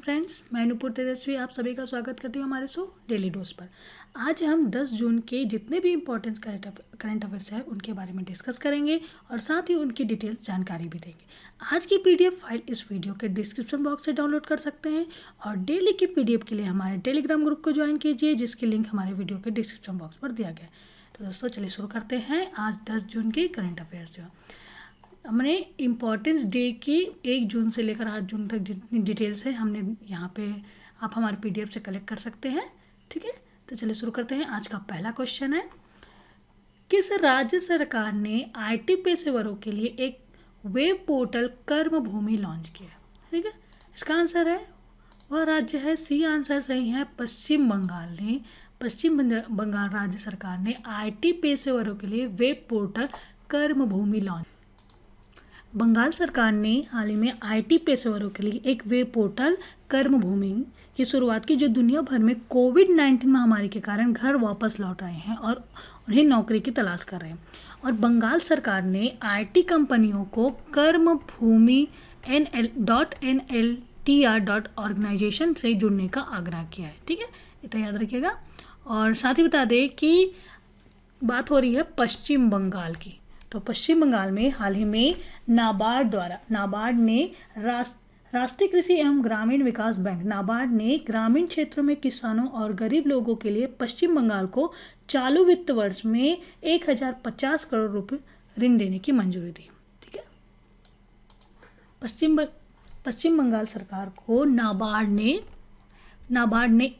Friends, मैं नुपुर तेजस्वी आप सभी का स्वागत करती हूँ हमारे शो डेली डोज पर। आज हम 10 जून के जितने भी इम्पोर्टेंट करंट अफेयर्स हैं उनके बारे में डिस्कस करेंगे और साथ ही उनकी डिटेल्स जानकारी भी देंगे। आज की पीडीएफ फाइल इस वीडियो के डिस्क्रिप्शन बॉक्स से डाउनलोड कर सकते हैं और डेली की पीडीएफ के लिए हमारे टेलीग्राम ग्रुप को ज्वाइन कीजिए, जिसकी लिंक हमारे वीडियो के डिस्क्रिप्शन बॉक्स पर दिया गया है। तो दोस्तों चलिए शुरू करते हैं आज 10 जून के करंट अफेयर्स। जो हमने इम्पॉर्टेंस डे की 1 जून से लेकर 8 जून तक जितनी डिटेल्स है हमने यहाँ पे आप हमारे पीडीएफ से कलेक्ट कर सकते हैं। ठीक है, तो चलिए शुरू करते हैं। आज का पहला क्वेश्चन है, किस राज्य सरकार ने आईटी पेशेवरों के लिए एक वेब पोर्टल कर्म भूमि लॉन्च किया? ठीक है, इसका आंसर है वह राज्य है, सी आंसर सही है, पश्चिम बंगाल ने। पश्चिम बंगाल राज्य सरकार ने आईटी पेशेवरों के लिए वेब पोर्टल कर्म भूमि लॉन्च। बंगाल सरकार ने हाल ही में आईटी पेशेवरों के लिए एक वेब पोर्टल कर्म भूमि की शुरुआत की, जो दुनिया भर में कोविड-19 महामारी के कारण घर वापस लौट रहे हैं और उन्हें नौकरी की तलाश कर रहे हैं। और बंगाल सरकार ने आईटी कंपनियों को कर्म भूमि NL.NLTR.ऑर्गेनाइजेशन से जुड़ने का आग्रह किया है। ठीक है, इतना याद रखिएगा। और साथ ही बता दें कि बात हो रही है पश्चिम बंगाल की। तो पश्चिम बंगाल में हाल ही में नाबार्ड ने राष्ट्रीय कृषि एवं ग्रामीण विकास बैंक नाबार्ड ने ग्रामीण क्षेत्रों में किसानों और गरीब लोगों के लिए पश्चिम बंगाल को चालू वित्त वर्ष में 1050 करोड़ रुपए ऋण देने की मंजूरी दी। ठीक है, पश्चिम बंगाल सरकार को नाबार्ड ने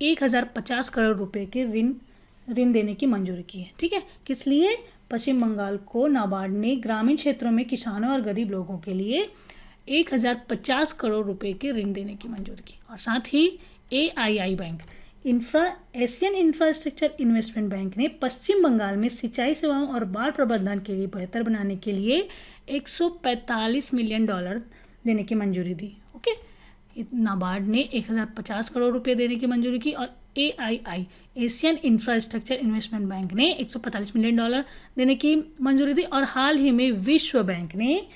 1050 करोड़ रुपए के ऋण देने की मंजूरी की है। ठीक है, किस लिए? पश्चिम बंगाल को नाबार्ड ने ग्रामीण क्षेत्रों में किसानों और गरीब लोगों के लिए 1050 करोड़ रुपए के ऋण देने की मंजूरी की। और साथ ही AII bank Asian infrastructure investment bank ने पश्चिम बंगाल में सिंचाई सेवाओं और बाढ़ प्रबंधन के लिए बेहतर बनाने के लिए $145 मिलियन देने की मंजूरी दी। ओके, नाबार्ड ने 1050 करोड़ रुपए देने की मंजूरी की और AII Asian infrastructure investment bank ने $145 मिलियन देने की मंजूरी दी। और हाल ही में विश्व बैंक ने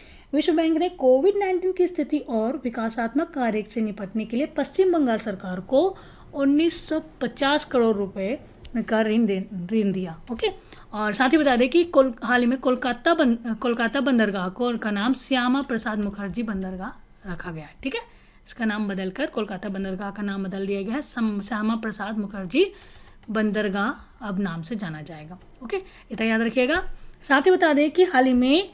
कोविड-19 की स्थिति और विकासात्मक कार्य से निपटने के लिए पश्चिम बंगाल सरकार को 1950 करोड़ रुपए का ऋण दिया। ओके, और साथ ही बता दें कि हाल ही में कोलकाता बंदरगाह का नाम श्यामा प्रसाद मुखर्जी बंदरगाह रखा गया है। ठीक है, इसका नाम बदलकर कोलकाता बंदरगाह का नाम बदल दिया गया है, श्यामा प्रसाद मुखर्जी बंदरगाह अब नाम से जाना जाएगा। ओके, इतना याद रखिएगा। साथ ही बता दें कि हाल ही में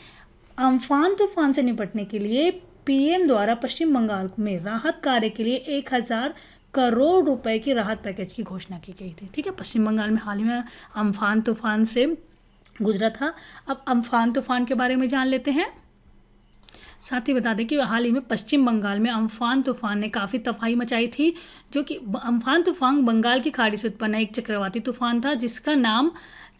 अम्फान तूफान से निपटने के लिए PM द्वारा पश्चिम बंगाल में राहत कार्य के लिए 1000 करोड़ रुपए की राहत पैकेज की घोषणा की गई थी। ठीक है, पश्चिम बंगाल में हाल ही में अम्फान तूफान से गुजरा था। अब अम्फान तूफान के बारे में जान लेते हैं। साथ ही बता दें कि हाल ही में पश्चिम बंगाल में अम्फान तूफान ने काफ़ी तबाही मचाई थी, जो कि अम्फान तूफान बंगाल की खाड़ी से उत्पन्न एक चक्रवाती तूफान था जिसका नाम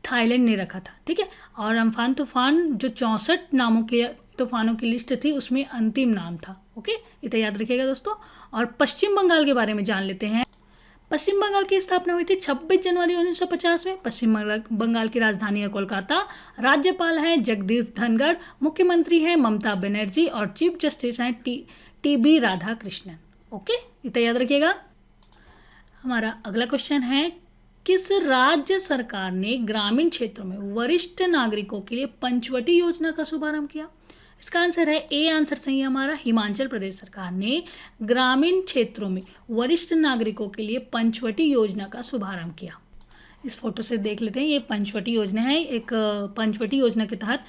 थाईलैंड ने रखा था। ठीक है, और अम्फान तूफान जो 64 नामों के तूफानों की लिस्ट थी उसमें अंतिम नाम था। ओके, इतना याद रखिएगा दोस्तों। और पश्चिम बंगाल के बारे में जान लेते हैं। पश्चिम बंगाल की स्थापना हुई थी 26 जनवरी 1950 में। पश्चिम बंगाल की राजधानी है कोलकाता। राज्यपाल हैं जगदीप धनखड़, मुख्यमंत्री हैं ममता बनर्जी और चीफ जस्टिस हैं TB राधाकृष्णन। ओके, इतना याद रखिएगा। हमारा अगला क्वेश्चन है, किस राज्य सरकार ने ग्रामीण क्षेत्रों में वरिष्ठ नागरिकों के लिए पंचवटी योजना का शुभारंभ किया? इसका आंसर है A आंसर सही है हमारा, हिमाचल प्रदेश सरकार ने ग्रामीण क्षेत्रों में वरिष्ठ नागरिकों के लिए पंचवटी योजना का शुभारंभ किया। इस फोटो से देख लेते हैं, ये पंचवटी योजना है। एक पंचवटी योजना के तहत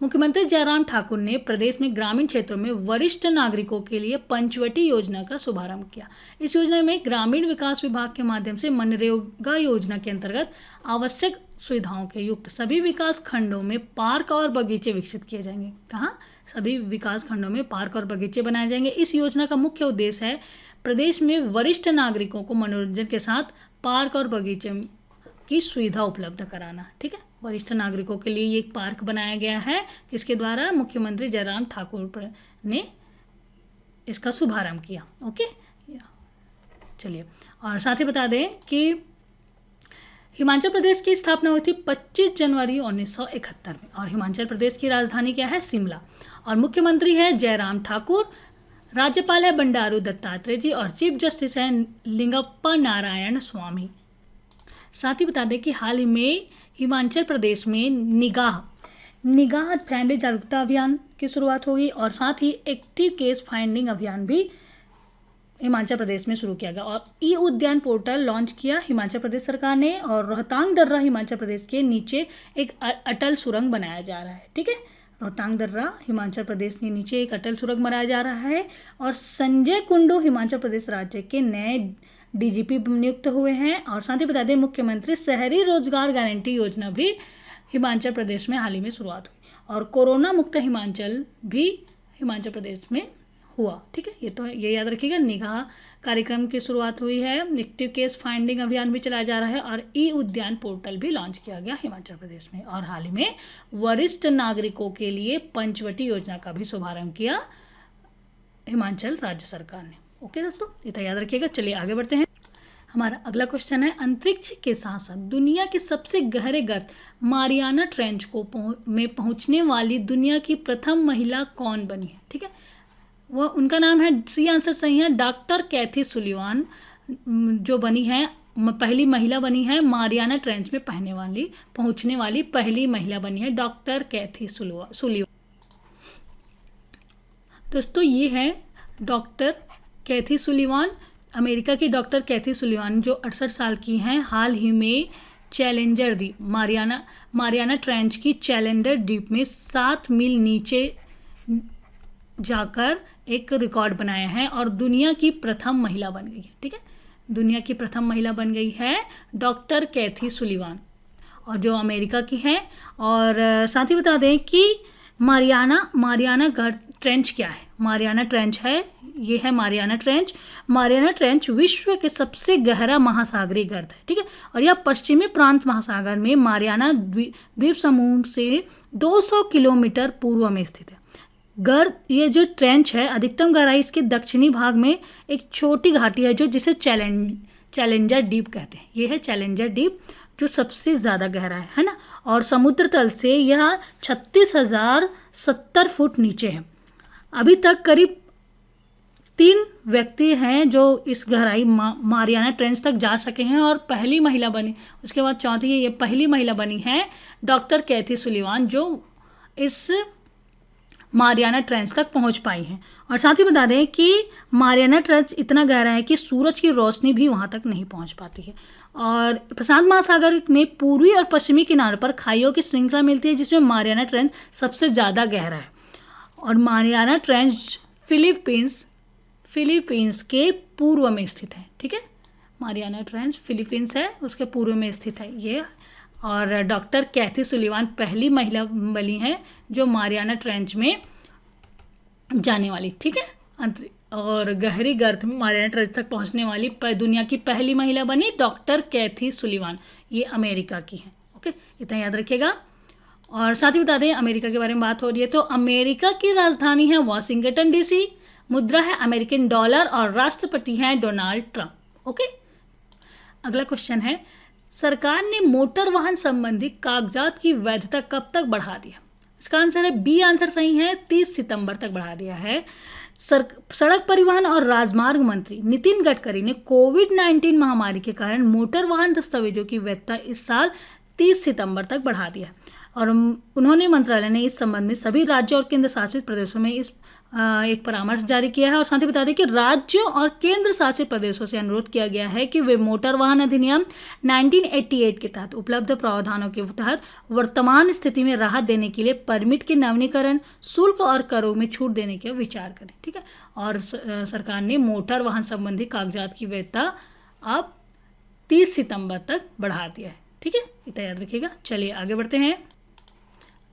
मुख्यमंत्री जयराम ठाकुर ने प्रदेश में ग्रामीण क्षेत्रों में वरिष्ठ नागरिकों के लिए पंचवटी योजना का शुभारंभ किया। इस योजना में ग्रामीण विकास विभाग के माध्यम से मनरेगा योजना के अंतर्गत आवश्यक सुविधाओं के युक्त सभी विकास खंडों में पार्क और बगीचे विकसित किए जाएंगे। कहाँ? सभी विकास खंडों में पार्क और बगीचे बनाए जाएंगे। इस योजना का मुख्य उद्देश्य है प्रदेश में वरिष्ठ नागरिकों को मनोरंजन के साथ पार्क और बगीचे की सुविधा उपलब्ध कराना। ठीक है, वरिष्ठ नागरिकों के लिए ये एक पार्क बनाया गया है, जिसके द्वारा मुख्यमंत्री जयराम ठाकुर ने इसका शुभारंभ किया। ओके, चलिए, और साथ ही बता दें कि हिमाचल प्रदेश की स्थापना हुई थी 25 जनवरी 1971 में और हिमाचल प्रदेश की राजधानी क्या है? शिमला। और मुख्यमंत्री है जयराम ठाकुर। राज्यपाल है बंडारू दत्तात्रेय जी और चीफ जस्टिस हैं लिंगप्पा नारायण स्वामी। साथ ही बता दें कि हाल ही में हिमाचल प्रदेश में निगाह फैमिली जागरूकता अभियान की शुरुआत होगी और साथ ही एक्टिव केस फाइंडिंग अभियान भी हिमाचल प्रदेश में शुरू किया गया और ई उद्यान पोर्टल लॉन्च किया हिमाचल प्रदेश सरकार ने। और रोहतांग दर्रा हिमाचल प्रदेश के नीचे एक अटल सुरंग बनाया जा रहा है। ठीक है, रोहतांग दर्रा हिमाचल प्रदेश के नीचे एक अटल सुरंग बनाया जा रहा है। और संजय कुंडू हिमाचल प्रदेश राज्य के नए डीजीपी नियुक्त हुए हैं। और साथ ही बता दें मुख्यमंत्री शहरी रोजगार गारंटी योजना भी हिमाचल प्रदेश में हाल ही में शुरुआत हुई और कोरोना मुक्त हिमाचल भी हिमाचल प्रदेश में हुआ। ठीक है, ये याद रखिएगा। निगाह कार्यक्रम की शुरुआत हुई है, एक्टिव केस फाइंडिंग अभियान भी चलाया जा रहा है और ई उद्यान पोर्टल भी लॉन्च किया गया हिमाचल प्रदेश में। और हाल ही में वरिष्ठ नागरिकों के लिए पंचवटी योजना का भी शुभारंभ किया हिमाचल राज्य सरकार ने। ओके दोस्तों, ये तो याद रखिएगा। चलिए आगे बढ़ते हैं। हमारा अगला क्वेश्चन है, अंतरिक्ष के साथ साथ दुनिया के सबसे गहरे गर्त मारियाना ट्रेंच में पहुंचने वाली दुनिया की प्रथम महिला कौन बनी है? ठीक है, वह उनका नाम है, सी आंसर सही है, डॉक्टर कैथी सुलिवान जो बनी है, पहली महिला बनी है मारियाना ट्रेंच में पहुंचने वाली पहली महिला बनी है डॉक्टर कैथी सुलिवान। दोस्तों ये है डॉक्टर कैथी सुलिवान, अमेरिका की डॉक्टर कैथी सुलिवान जो 68 साल की हैं। हाल ही में चैलेंजर द्वीप मारियाना ट्रेंच की चैलेंजर द्वीप में 7 मील नीचे जाकर एक रिकॉर्ड बनाया है और दुनिया की प्रथम महिला बन गई है। ठीक है, दुनिया की प्रथम महिला बन गई है डॉक्टर कैथी सुलिवान और जो अमेरिका की है। और साथ ही बता दें कि मारियाना ट्रेंच क्या है? मारियाना ट्रेंच है, ये है मारियाना ट्रेंच। मारियाना ट्रेंच विश्व के सबसे गहरा महासागरीय गर्त है। ठीक है, और यह पश्चिमी प्रांत महासागर में मारियाना द्वीप समूह से 200 किलोमीटर पूर्व में स्थित है। ये जो ट्रेंच है अधिकतम गहराई इसके दक्षिणी भाग में एक छोटी घाटी है जो जिसे चैलेंजर डीप कहते हैं। ये है चैलेंजर डीप जो सबसे ज़्यादा गहरा है ना, और समुद्र तल से यह 36,070 फुट नीचे है। अभी तक करीब 3 व्यक्ति हैं जो इस गहराई मारियाना ट्रेंच तक जा सके हैं और पहली महिला बनी, उसके बाद चौथी ये पहली महिला बनी है डॉक्टर कैथी सुलिवान जो इस मारियाना ट्रेंच तक पहुंच पाई हैं। और साथ ही बता दें कि मारियाना ट्रेंच इतना गहरा है कि सूरज की रोशनी भी वहां तक नहीं पहुंच पाती है। और प्रशांत महासागर में पूर्वी और पश्चिमी किनारे पर खाइयों की श्रृंखला मिलती है जिसमें मारियाना ट्रेंच सबसे ज़्यादा गहरा है। और मारियाना ट्रेंच फिलीपींस के पूर्व में स्थित है। ठीक है, मारियाना ट्रेंच फिलीपींस है उसके पूर्व में स्थित है ये। और डॉक्टर कैथी सुलिवान पहली महिला बनी है जो मारियाना ट्रेंच में जाने वाली। ठीक है, और गहरी गर्त में मारियाना ट्रेंच तक पहुंचने वाली दुनिया की पहली महिला बनी डॉक्टर कैथी सुलिवान, ये अमेरिका की है। ओके, इतना याद रखिएगा। और साथ ही बता दें अमेरिका के बारे में बात हो रही है तो अमेरिका की राजधानी है वॉशिंगटन डीसी, मुद्रा है अमेरिकन डॉलर और राष्ट्रपति हैं डोनाल्ड ट्रंप। ओके, अगला क्वेश्चन है, सरकार ने मोटर वाहन संबंधी कागजात की वैधता कब तक बढ़ा दिया? इसका आंसर है बी आंसर सही है, 30 सितंबर तक बढ़ा दिया है। सड़क परिवहन और राजमार्ग मंत्री नितिन गडकरी ने कोविड-19 महामारी के कारण मोटर वाहन दस्तावेजों की वैधता इस साल 30 सितंबर तक बढ़ा दिया और उन्होंने मंत्रालय ने इस संबंध में सभी राज्यों और केंद्र शासित प्रदेशों में एक परामर्श जारी किया है। और साथ ही बता दें कि राज्यों और केंद्र शासित प्रदेशों से अनुरोध किया गया है कि वे मोटर वाहन अधिनियम 1988 के तहत उपलब्ध प्रावधानों के तहत वर्तमान स्थिति में राहत देने के लिए परमिट के नवीनीकरण, शुल्क और करों में छूट देने का विचार करें। ठीक है, और सरकार ने मोटर वाहन संबंधी कागजात की वैधता अब 30 सितंबर तक बढ़ा दिया है। ठीक है, इतना याद रखिएगा। चलिए आगे बढ़ते हैं।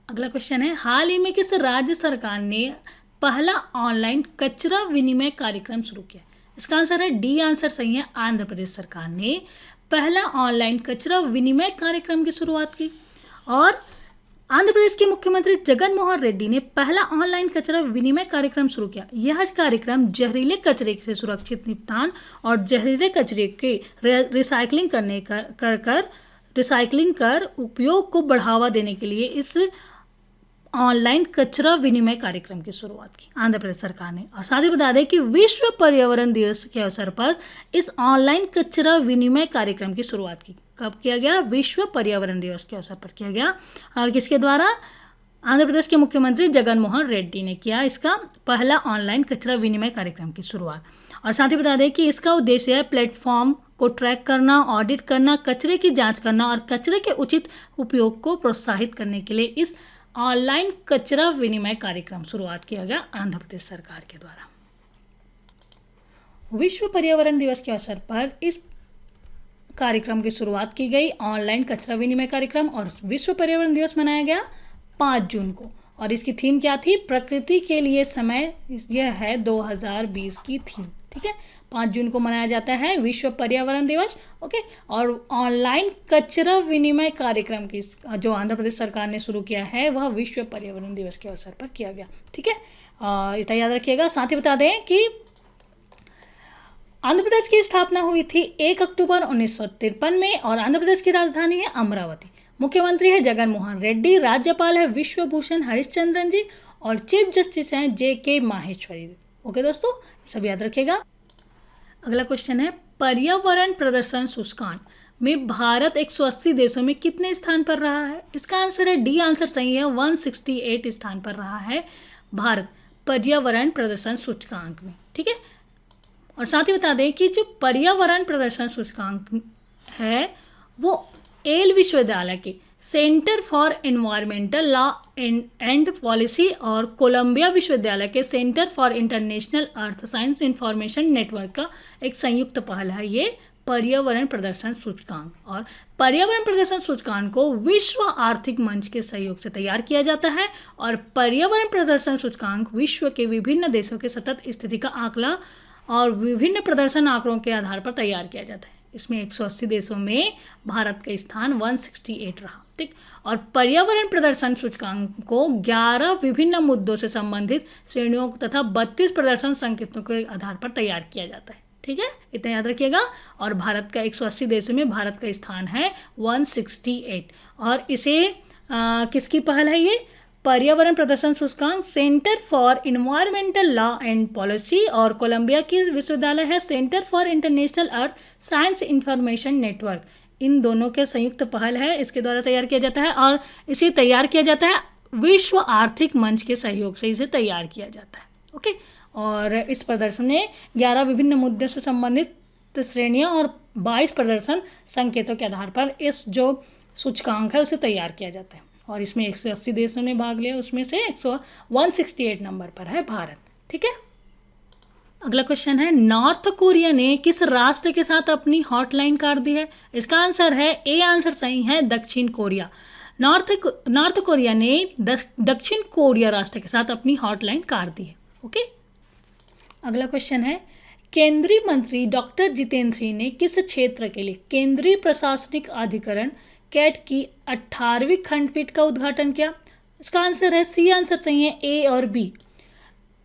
अगला क्वेश्चन है, हाल ही में किस राज्य सरकार ने पहला ऑनलाइन कचरा विनिमय कार्यक्रम शुरू किया? इसका आंसर है डी आंसर सही है, आंध्र प्रदेश सरकार ने पहला ऑनलाइन कचरा विनिमय कार्यक्रम की शुरुआत की। और आंध्र प्रदेश के मुख्यमंत्री जगन मोहन रेड्डी ने पहला ऑनलाइन कचरा विनिमय कार्यक्रम शुरू किया। यह कार्यक्रम जहरीले कचरे से सुरक्षित निपटान और जहरीले कचरे के रिसाइकलिंग कर उपयोग को बढ़ावा देने के लिए इस ऑनलाइन कचरा विनिमय कार्यक्रम की शुरुआत की आंध्र प्रदेश सरकार ने। और साथ ही बता दें कि विश्व पर्यावरण दिवस के अवसर पर इस ऑनलाइन कचरा विनिमय कार्यक्रम की शुरुआत की। कब किया गया? विश्व पर्यावरण दिवस के अवसर पर किया गया। और किसके द्वारा? आंध्र प्रदेश के मुख्यमंत्री जगन मोहन रेड्डी ने किया इसका पहला ऑनलाइन कचरा विनिमय कार्यक्रम की शुरुआत। और साथ ही बता दें कि इसका उद्देश्य है प्लेटफॉर्म को ट्रैक करना, ऑडिट करना, कचरे की जांच करना और कचरे के उचित उपयोग को प्रोत्साहित करने के लिए इस ऑनलाइन कचरा विनिमय कार्यक्रम शुरुआत किया गया आंध्र प्रदेश सरकार के द्वारा। विश्व पर्यावरण दिवस के अवसर पर इस कार्यक्रम की शुरुआत की गई, ऑनलाइन कचरा विनिमय कार्यक्रम, और विश्व पर्यावरण दिवस मनाया गया 5 जून को। और इसकी थीम क्या थी? प्रकृति के लिए समय। यह है 2020 की थीम। ठीक है, 5 जून को मनाया जाता है विश्व पर्यावरण दिवस। ओके, और ऑनलाइन कचरा विनिमय कार्यक्रम की जो आंध्र प्रदेश सरकार ने शुरू किया है वह विश्व पर्यावरण दिवस के अवसर पर किया गया। ठीक है, इतना याद रखिएगा। साथ ही बता दें कि आंध्र प्रदेश की स्थापना हुई थी 1 अक्टूबर 1953 में और आंध्र प्रदेश की राजधानी है अमरावती। मुख्यमंत्री है जगन मोहन रेड्डी, राज्यपाल है विश्वभूषण हरिश्चंद्रन जी और चीफ जस्टिस हैं JK माहेश्वरी। ओके दोस्तों, सब याद रखिएगा। अगला क्वेश्चन है, पर्यावरण प्रदर्शन सूचकांक में भारत 180 देशों में कितने स्थान पर रहा है? इसका आंसर है डी, आंसर सही है, 168 स्थान पर रहा है भारत पर्यावरण प्रदर्शन सूचकांक में। ठीक है, और साथ ही बता दें कि जो पर्यावरण प्रदर्शन सूचकांक है वो येल विश्वविद्यालय के centre for environmental law and policy और कोलंबिया विश्वविद्यालय के centre for international earth science information network का एक संयुक्त पहल है ये पर्यावरण प्रदर्शन सूचकांक। और पर्यावरण प्रदर्शन सूचकांक को विश्व आर्थिक मंच के सहयोग से तैयार किया जाता है और पर्यावरण प्रदर्शन सूचकांक विश्व के विभिन्न देशों के सतत स्थिति का आंकड़ा और विभिन्न प्रदर्शन आंकड़ों के आधार पर तैयार किया जाता है। इसमें 180 देशों में भारत का स्थान 168 रहा। ठीक, और पर्यावरण प्रदर्शन सूचकांक को 11 विभिन्न मुद्दों से संबंधित श्रेणियों तथा 32 प्रदर्शन संकेतों के आधार पर तैयार किया जाता है। ठीक है, इतना याद रखिएगा। और भारत का 180 देशों में भारत का स्थान है 168। और इसे किसकी पहल है? ये पर्यावरण प्रदर्शन सूचकांक centre for environmental law and policy और कोलंबिया की विश्वविद्यालय है centre for international earth science information network, इन दोनों के संयुक्त पहल है। इसके द्वारा तैयार किया जाता है और इसे तैयार किया जाता है विश्व आर्थिक मंच के सहयोग से इसे तैयार किया जाता है। ओके, और इस प्रदर्शन में 11 विभिन्न मुद्दों से संबंधित श्रेणियां और 22 प्रदर्शन संकेतों के आधार पर इस जो सूचकांक है उसे तैयार किया जाता है। और इसमें 180 देशों ने भाग लिया, उसमें से 168 नंबर पर है भारत। ठीक है, अगला क्वेश्चन है, नॉर्थ कोरिया ने किस राष्ट्र के साथ अपनी हॉटलाइन काट दी है? इसका आंसर है ए, आंसर सही है, दक्षिण कोरिया। नॉर्थ कोरिया ने दक्षिण कोरिया राष्ट्र के साथ अपनी हॉटलाइन काट दी है। ओके, अगला क्वेश्चन है, केंद्रीय मंत्री डॉक्टर जितेंद्र सिंह ने किस क्षेत्र के लिए केंद्रीय प्रशासनिक अधिकरण कैट की 18वीं खंडपीठ का उद्घाटन किया? इसका आंसर है सी, आंसर सही है, ए और बी।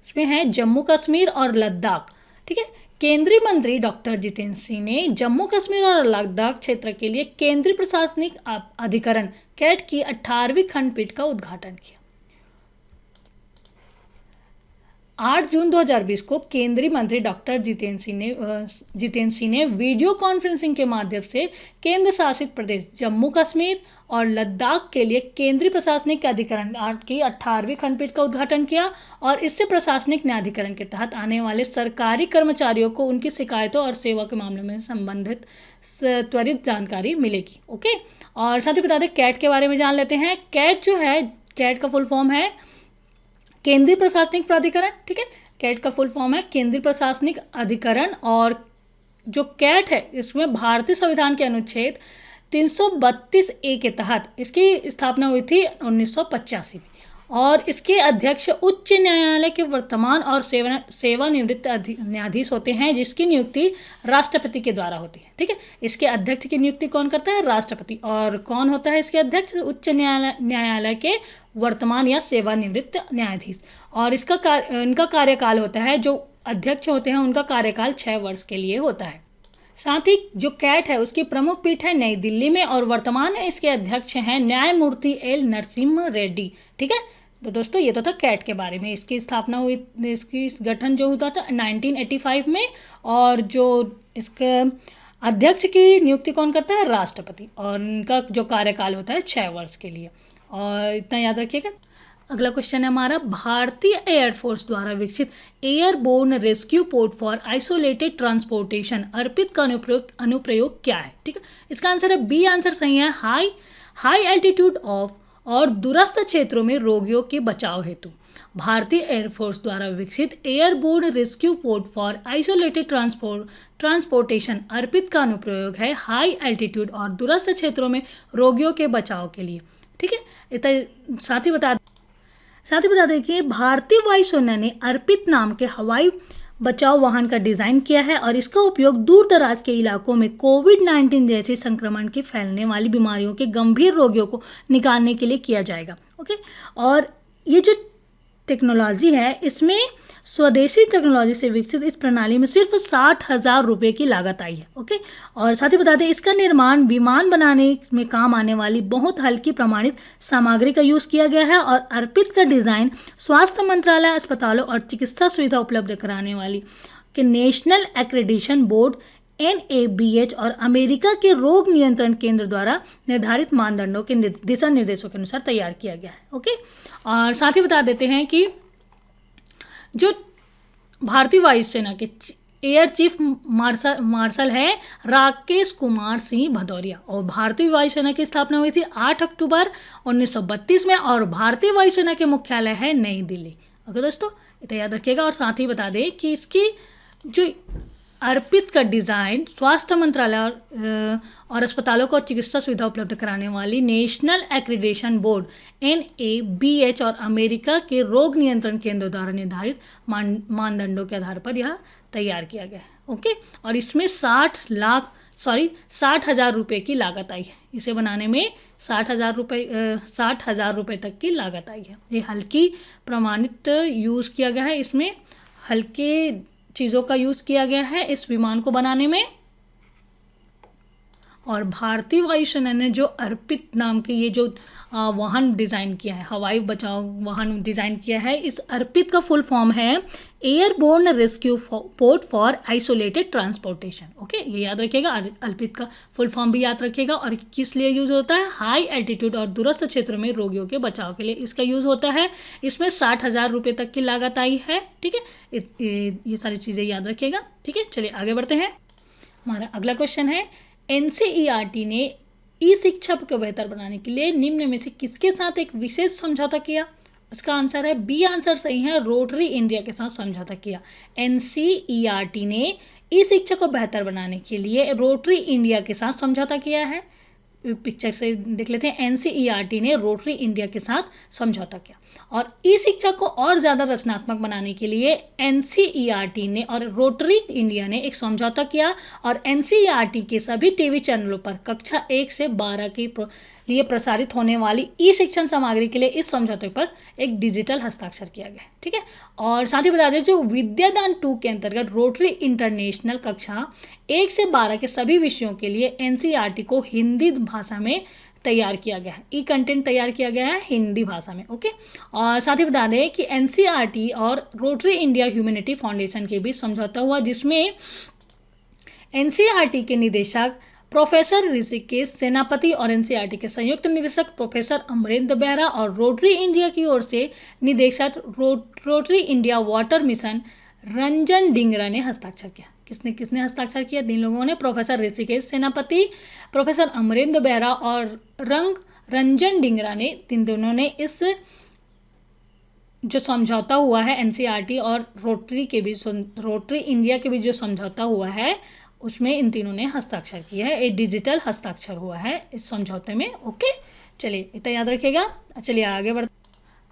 इसमें है जम्मू कश्मीर और लद्दाख। ठीक है, केंद्रीय मंत्री डॉक्टर जितेंद्र सिंह ने जम्मू कश्मीर और लद्दाख क्षेत्र के लिए केंद्रीय प्रशासनिक अधिकरण कैट की 18वीं खंडपीठ का उद्घाटन किया। 8 जून 2020 को केंद्रीय मंत्री डॉक्टर जितेंद्र सिंह ने वीडियो कॉन्फ्रेंसिंग के माध्यम से केंद्र शासित प्रदेश जम्मू कश्मीर और लद्दाख के लिए केंद्रीय प्रशासनिक अधिकरण की 18वीं खंडपीठ का उद्घाटन किया। और इससे प्रशासनिक न्यायाधिकरण के तहत आने वाले सरकारी कर्मचारियों को उनकी शिकायतों और सेवा के मामलों में संबंधित त्वरित जानकारी मिलेगी। ओके, और साथ ही बता दें कैट के बारे में जान लेते हैं। कैट जो है, कैट का फुल फॉर्म है केंद्रीय प्रशासनिक प्राधिकरण। ठीक है, कैट का फुल फॉर्म है केंद्रीय प्रशासनिक अधिकरण। और जो कैट है इसमें भारतीय संविधान के अनुच्छेद 332A के तहत इसकी स्थापना हुई थी 1985 में। और इसके अध्यक्ष उच्च न्यायालय के वर्तमान और सेवानिवृत्त न्यायाधीश होते हैं, जिसकी नियुक्ति राष्ट्रपति के द्वारा होती है। ठीक है, इसके अध्यक्ष की नियुक्ति कौन करता है? राष्ट्रपति। और कौन होता है इसके अध्यक्ष? उच्च न्यायालय के वर्तमान या सेवानिवृत्त न्यायाधीश। और इनका कार्यकाल होता है, जो अध्यक्ष होते हैं उनका कार्यकाल 6 वर्ष के लिए होता है। साथ ही जो कैट है उसकी प्रमुख पीठ है नई दिल्ली में और वर्तमान में इसके अध्यक्ष हैं न्यायमूर्ति एल नरसिम्हा रेड्डी। ठीक है, तो दोस्तों ये तो था कैट के बारे में। इसकी स्थापना हुई, इसकी गठन जो हुआ था 1985 में, और जो इसका अध्यक्ष की नियुक्ति कौन करता है? राष्ट्रपति। और इनका जो कार्यकाल होता है 6 वर्ष के लिए, और इतना याद रखिएगा। अगला क्वेश्चन है हमारा, भारतीय एयरफोर्स द्वारा विकसित airborne rescue port for isolated transportation Arpit का अनुप्रयोग क्या है? ठीक है, इसका आंसर है बी आंसर सही है, हाई एल्टीट्यूड ऑफ और दूरस्थ क्षेत्रों में रोगियों के बचाव हेतु भारतीय एयरफोर्स द्वारा विकसित airborne rescue port for isolated transportation Arpit का अनुप्रयोग है हाई एल्टीट्यूड और दूरस्थ क्षेत्रों में रोगियों के बचाव के लिए। ठीक है, इतना साथ ही बता दें कि भारतीय वायुसेना ने अर्पित नाम के हवाई बचाव वाहन का डिज़ाइन किया है, और इसका उपयोग दूर दराज के इलाकों में कोविड-19 जैसे संक्रमण के फैलने वाली बीमारियों के गंभीर रोगियों को निकालने के लिए किया जाएगा। ओके, और ये जो टेक्नोलॉजी है, इसमें स्वदेशी टेक्नोलॉजी से विकसित इस प्रणाली में सिर्फ 60,000 रुपये की लागत आई है। ओके, और साथ ही बता दें इसका निर्माण विमान बनाने में काम आने वाली बहुत हल्की प्रमाणित सामग्री का यूज़ किया गया है, और अर्पित का डिज़ाइन स्वास्थ्य मंत्रालय, अस्पतालों और चिकित्सा सुविधा उपलब्ध कराने वाली के नेशनल एक्रेडिशन बोर्ड NABH और अमेरिका के रोग नियंत्रण केंद्र द्वारा निर्धारित मानदंडों के दिशा निर्देशों के अनुसार तैयार किया गया है। ओके, और साथ ही बता देते हैं कि जो भारतीय वायुसेना के एयर चीफ मार्शल है राकेश कुमार सिंह भदौरिया, और भारतीय वायुसेना की स्थापना हुई थी 8 अक्टूबर 1932 में, और भारतीय वायुसेना के मुख्यालय है नई दिल्ली। ओके दोस्तों, इतना याद रखिएगा। और साथ ही बता दें कि इसकी जो अर्पित का डिज़ाइन स्वास्थ्य मंत्रालय और अस्पतालों को चिकित्सा सुविधा उपलब्ध कराने वाली नेशनल एक्रीडेशन बोर्ड NABH और अमेरिका के रोग नियंत्रण केंद्र द्वारा निर्धारित मानदंडों के आधार पर यह तैयार किया गया है। ओके, और इसमें 60,000 रुपये की लागत आई है। इसे बनाने में 60,000 रुपये तक की लागत आई है। ये हल्की प्रमाणित यूज़ किया गया है, इसमें हल्के चीज़ों का यूज़ किया गया है इस विमान को बनाने में। और भारतीय वायुसेना ने जो अर्पित नाम के ये जो वाहन डिज़ाइन किया है, हवाई बचाव वाहन डिज़ाइन किया है, इस अर्पित का फुल फॉर्म है airborne rescue port for isolated transportation. Okay, ये याद रखिएगा, अर्पित का फुल फॉर्म भी याद रखिएगा। और किस लिए यूज़ होता है? हाई एल्टीट्यूड और दूरस्थ क्षेत्रों में रोगियों के बचाव के लिए इसका यूज़ होता है। इसमें 60,000 रुपये तक की लागत आई है। ठीक है, ये सारी चीज़ें याद रखिएगा। ठीक है, चलिए आगे बढ़ते हैं। हमारा अगला क्वेश्चन है, NCERT ने ई शिक्षा को बेहतर बनाने के लिए निम्न में से किसके साथ एक विशेष समझौता किया? इसका आंसर है बी आंसर सही है, रोटरी इंडिया के साथ समझौता किया। NCERT ने ई शिक्षा को बेहतर बनाने के लिए रोटरी इंडिया के साथ समझौता किया है। पिक्चर से देख लेते हैं। NCERT ने रोटरी इंडिया के साथ समझौता किया, और ई शिक्षा को और ज़्यादा रचनात्मक बनाने के लिए NCERT ने और रोटरी इंडिया ने एक समझौता किया, और NCERT के सभी टीवी चैनलों पर कक्षा 1 से 12 के लिए प्रसारित होने वाली ई शिक्षण सामग्री के लिए इस समझौते पर एक डिजिटल हस्ताक्षर किया गया। ठीक है, और साथ ही बता दें जो विद्यादान 2 के अंतर्गत रोटरी इंटरनेशनल कक्षा 1 से 12 के सभी विषयों के लिए NCERT को हिंदी भाषा में तैयार किया गया है। ई कंटेंट तैयार किया गया है हिंदी भाषा में। ओके, और साथ ही बता दें कि NCERT और रोटरी इंडिया ह्यूमैनिटी फाउंडेशन के बीच समझौता हुआ, जिसमें NCERT के निदेशक प्रोफेसर ऋषिकेश सेनापति और NCERT के संयुक्त निदेशक प्रोफेसर अमरेंद्र बेहरा और रोटरी इंडिया की ओर से निदेशक rotary India water mission Ranjan Dhingra ने हस्ताक्षर किया। किसने हस्ताक्षर किया? तीन लोगों ने, प्रोफेसर ऋषिकेश सेनापति, प्रोफेसर अमरेंद्र बेहरा और रंजन डिंगरा ने, तीन दोनों ने इस जो समझौता हुआ है NCERT और रोटरी के बीच, रोटरी इंडिया के बीच जो समझौता हुआ है, उसमें इन तीनों ने हस्ताक्षर किया है। एक डिजिटल हस्ताक्षर हुआ है इस समझौते में। ओके, चलिए इतना याद रखिएगा। चलिए आगे बढ़ते।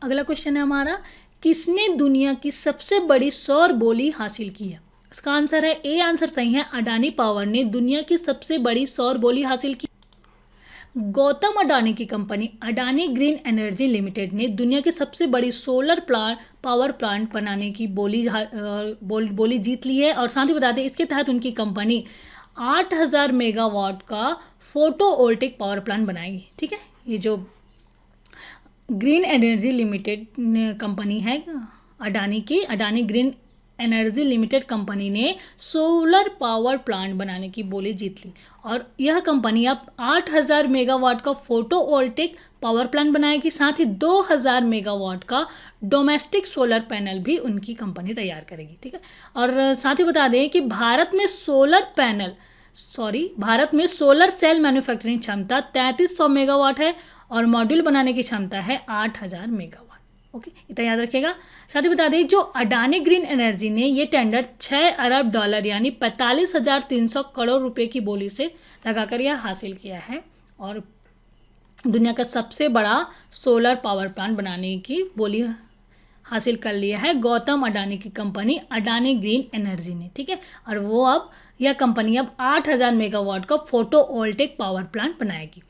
अगला क्वेश्चन है हमारा, किसने दुनिया की सबसे बड़ी सौर बोली हासिल की है? इसका आंसर है ए आंसर सही है, अडानी पावर ने दुनिया की सबसे बड़ी सौर बोली हासिल की। गौतम अडानी की company Adani green energy limited ने दुनिया की सबसे बड़ी सोलर पावर प्लांट बनाने की बोली जीत ली है, और साथ ही बता दें इसके तहत उनकी कंपनी 8,000 मेगावाट का फोटोवोल्टिक पावर प्लांट बनाएगी। ठीक है, ये जो ग्रीन एनर्जी लिमिटेड कंपनी है अडानी की, Adani green energy limited company ने सोलर पावर प्लांट बनाने की बोली जीत ली और यह कंपनी अब 8000 मेगावाट का फोटोवोल्टिक पावर प्लांट बनाएगी, साथ ही 2000 मेगावाट का डोमेस्टिक सोलर पैनल भी उनकी कंपनी तैयार करेगी। ठीक है, और साथ ही बता दें कि भारत में सोलर सेल मैन्युफैक्चरिंग क्षमता 3300 मेगावाट है और मॉड्यूल बनाने की क्षमता है 8000 मेगावाट। ओके, इतना याद रखिएगा। साथ ही बता दें जो अडानी ग्रीन एनर्जी ने ये टेंडर 6 अरब डॉलर यानी 45,300 करोड़ रुपए की बोली से लगाकर यह हासिल किया है और दुनिया का सबसे बड़ा सोलर पावर प्लांट बनाने की बोली हासिल कर लिया है गौतम अडानी की कंपनी अडानी ग्रीन एनर्जी ने। ठीक है, और वो अब यह कंपनी अब 8000 मेगावाट का फोटोवोल्टिक पावर प्लांट बनाएगी।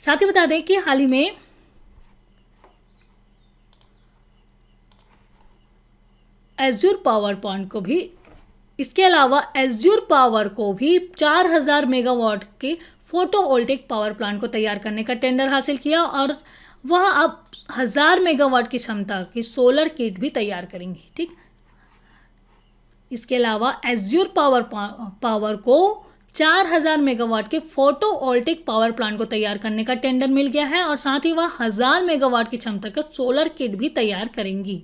साथ ही बता दें कि हाल ही में एज्योर पावर प्लांट को भी, इसके अलावा एज्योर पावर को भी 4000 मेगावाट के फोटोवोल्टिक पावर प्लांट को तैयार करने का टेंडर हासिल किया और वह अब 1000 मेगावाट की क्षमता की सोलर किट भी तैयार करेंगी। ठीक, इसके अलावा एज्योर पावर को 4000 मेगावाट के फोटोवोल्टिक पावर प्लांट को तैयार करने का टेंडर मिल गया है और साथ ही वह 1000 मेगावाट की क्षमता का सोलर किट भी तैयार करेंगी।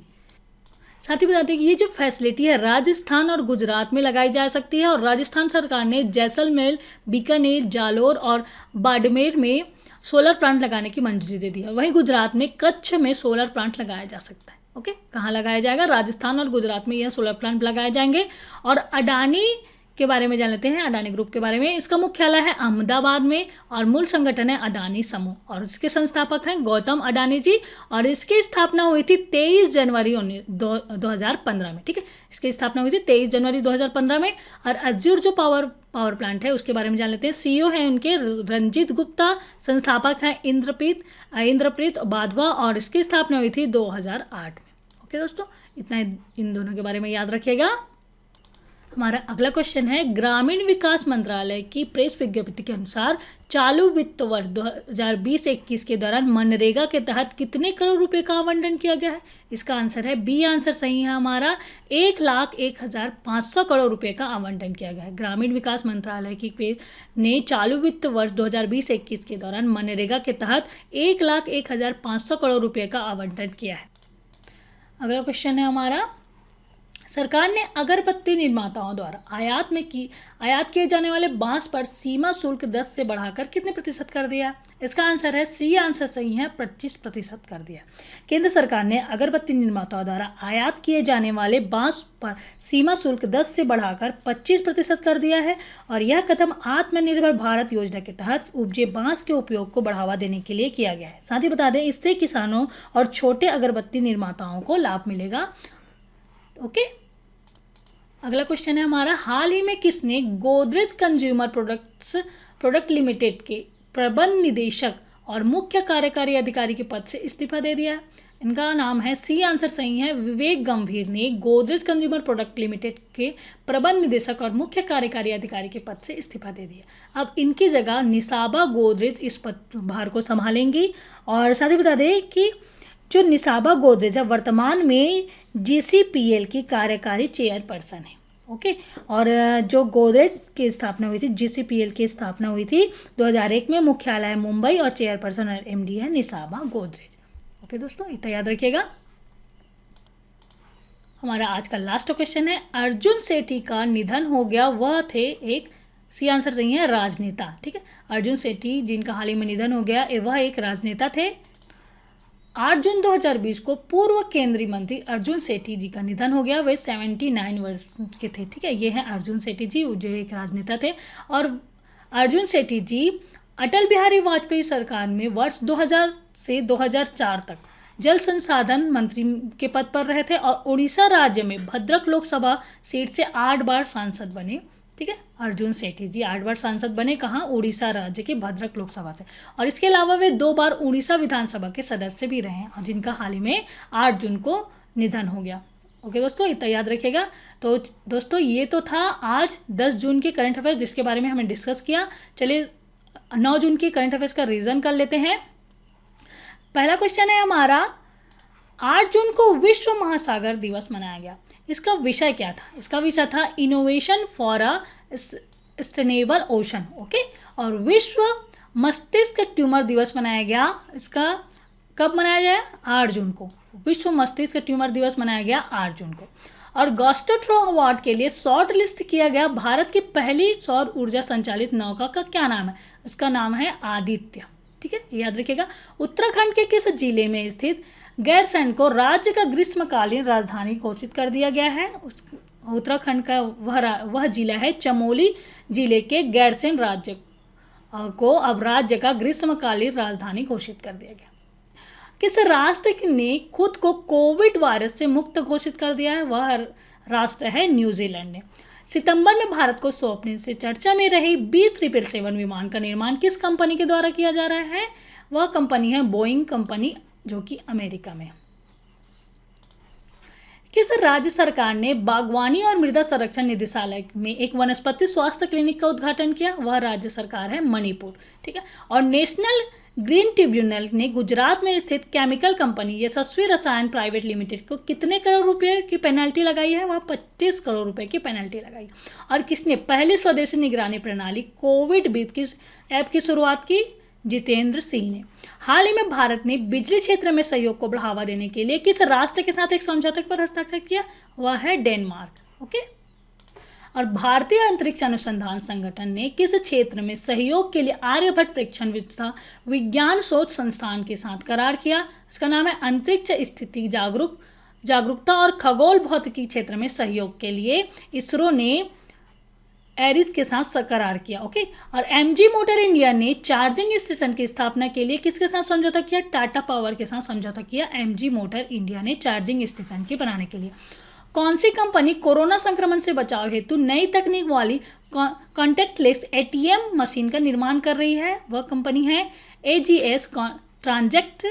साथ ही बताते हैं कि ये जो फैसिलिटी है राजस्थान और गुजरात में लगाई जा सकती है और राजस्थान सरकार ने जैसलमेर, बीकानेर, जालोर और बाड़मेर में सोलर प्लांट लगाने की मंजूरी दे दी है। वहीं गुजरात में कच्छ में सोलर प्लांट लगाया जा सकता है। ओके, कहाँ लगाया जाएगा? राजस्थान और गुजरात में यह सोलर प्लांट लगाए जाएंगे। और अडानी के बारे में जान लेते हैं, अडानी ग्रुप के बारे में। इसका मुख्यालय है अहमदाबाद में और मूल संगठन है अडानी समूह और इसके संस्थापक हैं गौतम अडानी जी और इसकी स्थापना हुई थी 23 जनवरी 2015 में। ठीक है, इसकी स्थापना हुई थी 23 जनवरी 2015 में। और एज्योर जो पावर प्लांट है उसके बारे में जान लेते हैं। सीईओ हैं उनके रंजीत गुप्ता, संस्थापक हैं इंद्रप्रीत बाधवा और इसकी स्थापना हुई थी 2008 में। ओके दोस्तों, इतना इन दोनों के बारे में याद रखिएगा। हमारा अगला क्वेश्चन है, ग्रामीण विकास मंत्रालय की प्रेस विज्ञप्ति के अनुसार चालू वित्त वर्ष 2020-21 के दौरान मनरेगा के तहत कितने करोड़ रुपए का आवंटन किया गया है? इसका आंसर है बी आंसर सही है हमारा, 1,01,500 करोड़ रुपए का आवंटन किया गया है। ग्रामीण विकास मंत्रालय की ने चालू वित्त वर्ष 2020-21 के दौरान मनरेगा के तहत 1,01,500 करोड़ रुपए का आवंटन किया है। अगला क्वेश्चन है हमारा, सरकार ने अगरबत्ती निर्माताओं द्वारा आयात किए जाने वाले बांस पर सीमा शुल्क 10 से बढ़ाकर कितने प्रतिशत कर दिया? इसका आंसर है सी आंसर सही है, 25% कर दिया। केंद्र सरकार ने अगरबत्ती निर्माताओं द्वारा आयात किए जाने वाले बांस पर सीमा शुल्क 10 से बढ़ाकर 25% कर दिया है और यह कदम आत्मनिर्भर भारत योजना के तहत उपजे बांस के उपयोग को बढ़ावा देने के लिए किया गया है। साथ ही बता दें इससे किसानों और छोटे अगरबत्ती निर्माताओं को लाभ मिलेगा। ओके, अगला क्वेश्चन है हमारा, हाल ही में किसने गोदरेज कंज्यूमर प्रोडक्ट लिमिटेड के प्रबंध निदेशक और मुख्य कार्यकारी अधिकारी के पद से इस्तीफा दे दिया? इनका नाम है, सी आंसर सही है, विवेक गंभीर ने गोदरेज कंज्यूमर प्रोडक्ट लिमिटेड के प्रबंध निदेशक और मुख्य कार्यकारी अधिकारी के पद से इस्तीफा दे दिया। अब इनकी जगह निसाबा गोदरेज इस पदभार को संभालेंगी। और साथ ही बता दें कि जो निसाबा गोदरेज है वर्तमान में जीसीपीएल की कार्यकारी चेयरपर्सन है। ओके, और जो गोदरेज की स्थापना हुई थी, जीसीपीएल की स्थापना हुई थी 2001 में, मुख्यालय मुंबई और चेयरपर्सन और एमडी है निसाबा गोदरेज। ओके दोस्तों, इतना याद रखिएगा। हमारा आज का लास्ट क्वेश्चन है, अर्जुन सेठी का निधन हो गया, वह थे एक, सी आंसर सही है, राजनेता। ठीक है, अर्जुन सेठी जिनका हाल ही में निधन हो गया वह एक राजनेता थे। 8 जून 2020 को पूर्व केंद्रीय मंत्री अर्जुन सेठी जी का निधन हो गया। वे 79 वर्ष के थे। ठीक है, ये हैं अर्जुन सेठी जी जो एक राजनेता थे। और अर्जुन सेठी जी अटल बिहारी वाजपेयी सरकार में वर्ष 2000 से 2004 तक जल संसाधन मंत्री के पद पर रहे थे और उड़ीसा राज्य में भद्रक लोकसभा सीट से 8 बार सांसद बने। ठीक है, अर्जुन सेठी जी 8 बार सांसद बने, कहाँ? उड़ीसा राज्य के भद्रक लोकसभा से। और इसके अलावा वे 2 बार उड़ीसा विधानसभा के सदस्य भी रहे हैं और जिनका हाल ही में 8 जून को निधन हो गया। ओके दोस्तों, इतना याद रखिएगा। तो दोस्तों ये तो था आज 10 जून के करंट अफेयर्स जिसके बारे में हमने डिस्कस किया। चलिए 9 जून के करंट अफेयर्स का रिवीजन कर लेते हैं। पहला क्वेश्चन है हमारा, 8 जून को विश्व महासागर दिवस मनाया गया। इसका विषय क्या था? इसका विषय था innovation for a sustainable ocean. Okay, और विश्व मस्तिष्क ट्यूमर दिवस मनाया गया। इसका कब मनाया गया? 8 जून को। विश्व मस्तिष्क ट्यूमर दिवस मनाया गया 8 जून को। और गॉस्टोट्रो अवार्ड के लिए शॉर्ट लिस्ट किया गया भारत की पहली सौर ऊर्जा संचालित नौका का क्या नाम है? उसका नाम है आदित्य। ठीक है, याद रखिएगा। उत्तराखंड के किस जिले में स्थित गैरसैंण को राज्य का ग्रीष्मकालीन राजधानी घोषित कर दिया गया है? उत्तराखंड का वह जिला है चमोली जिले के गैरसैंण राज्य को अब राज्य का ग्रीष्मकालीन राजधानी घोषित कर दिया गया। किस राष्ट्र ने खुद को कोविड वायरस से मुक्त घोषित कर दिया है? वह राष्ट्र है न्यूजीलैंड ने। सितंबर में भारत को सौंपने से चर्चा में रही B777 विमान का निर्माण किस कंपनी के द्वारा किया जा रहा है? वह कंपनी है बोइंग कंपनी, जो कि अमेरिका में है। किस राज्य सरकार ने बागवानी और मृदा संरक्षण निदेशालय में एक वनस्पति स्वास्थ्य क्लिनिक का उद्घाटन किया? वह राज्य सरकार है मणिपुर। ठीक है, और नेशनल ग्रीन ट्रिब्यूनल ने गुजरात में स्थित केमिकल कंपनी यशस्वी रसायन प्राइवेट लिमिटेड को कितने करोड़ रुपए की पेनल्टी लगाई है? वह 25 करोड़ रुपए की पेनल्टी लगाई। और किसने पहली स्वदेशी निगरानी प्रणाली कोविड बीप की ऐप की शुरुआत की? जितेंद्र सिंह ने। हाल ही में भारत ने बिजली क्षेत्र में सहयोग को बढ़ावा देने के लिए किस राष्ट्र के साथ एक समझौते पर हस्ताक्षर किया? वह है डेनमार्क। ओके, और भारतीय अंतरिक्ष अनुसंधान संगठन ने किस क्षेत्र में सहयोग के लिए आर्यभट्ट प्रेक्षण विज्ञान शोध संस्थान के साथ करार किया? इसका नाम है अंतरिक्ष स्थिति जागरूकता और खगोल भौतिकी क्षेत्र में सहयोग के लिए इसरो ने एरिस के साथ करार किया। ओके, और MG मोटर इंडिया ने चार्जिंग स्टेशन की स्थापना के लिए किसके साथ समझौता किया? टाटा पावर के साथ समझौता किया MG मोटर इंडिया ने चार्जिंग स्टेशन के बनाने के लिए। कौन सी कंपनी कोरोना संक्रमण से बचाव हेतु नई तकनीक वाली कॉन्टैक्टलेस ATM मशीन का निर्माण कर रही है? वह कंपनी है AGS ट्रांजेक्ट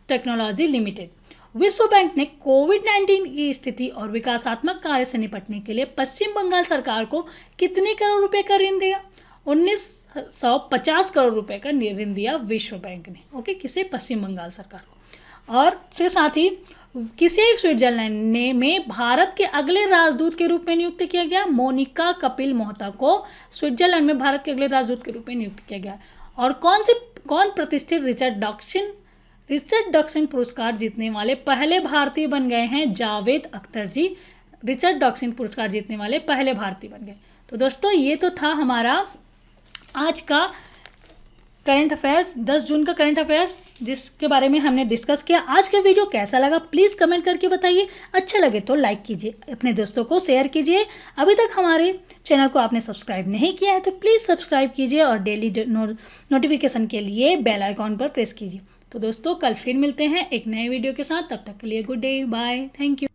टेक्नोलॉजी लिमिटेड। विश्व बैंक ने कोविड-19 की स्थिति और विकासात्मक कार्य से निपटने के लिए पश्चिम बंगाल सरकार को कितने करोड़ रुपए का ऋण दिया? 1950 करोड़ रुपए का ऋण दिया विश्व बैंक ने। ओके, किसे? पश्चिम बंगाल सरकार को। और इसके साथ ही किसे स्विट्जरलैंड में भारत के अगले राजदूत के रूप में नियुक्त किया गया? मोनिका कपिल मोहता को स्विट्जरलैंड में भारत के अगले राजदूत के रूप में नियुक्त किया गया। और कौन प्रतिष्ठित रिचर्ड डॉक्सन पुरस्कार जीतने वाले पहले भारतीय बन गए हैं? जावेद अख्तर जी रिचर्ड डॉक्सन पुरस्कार जीतने वाले पहले भारतीय बन गए। तो दोस्तों, ये तो था हमारा आज का करंट अफेयर्स, 10 जून का करंट अफेयर्स, जिसके बारे में हमने डिस्कस किया। आज का वीडियो कैसा लगा प्लीज़ कमेंट करके बताइए। अच्छा लगे तो लाइक कीजिए, अपने दोस्तों को शेयर कीजिए। अभी तक हमारे चैनल को आपने सब्सक्राइब नहीं किया है तो प्लीज़ सब्सक्राइब कीजिए और डेली नोटिफिकेशन के लिए बेल आइकॉन पर प्रेस कीजिए। तो दोस्तों, कल फिर मिलते हैं एक नए वीडियो के साथ। तब तक के लिए good day, bye, thank you.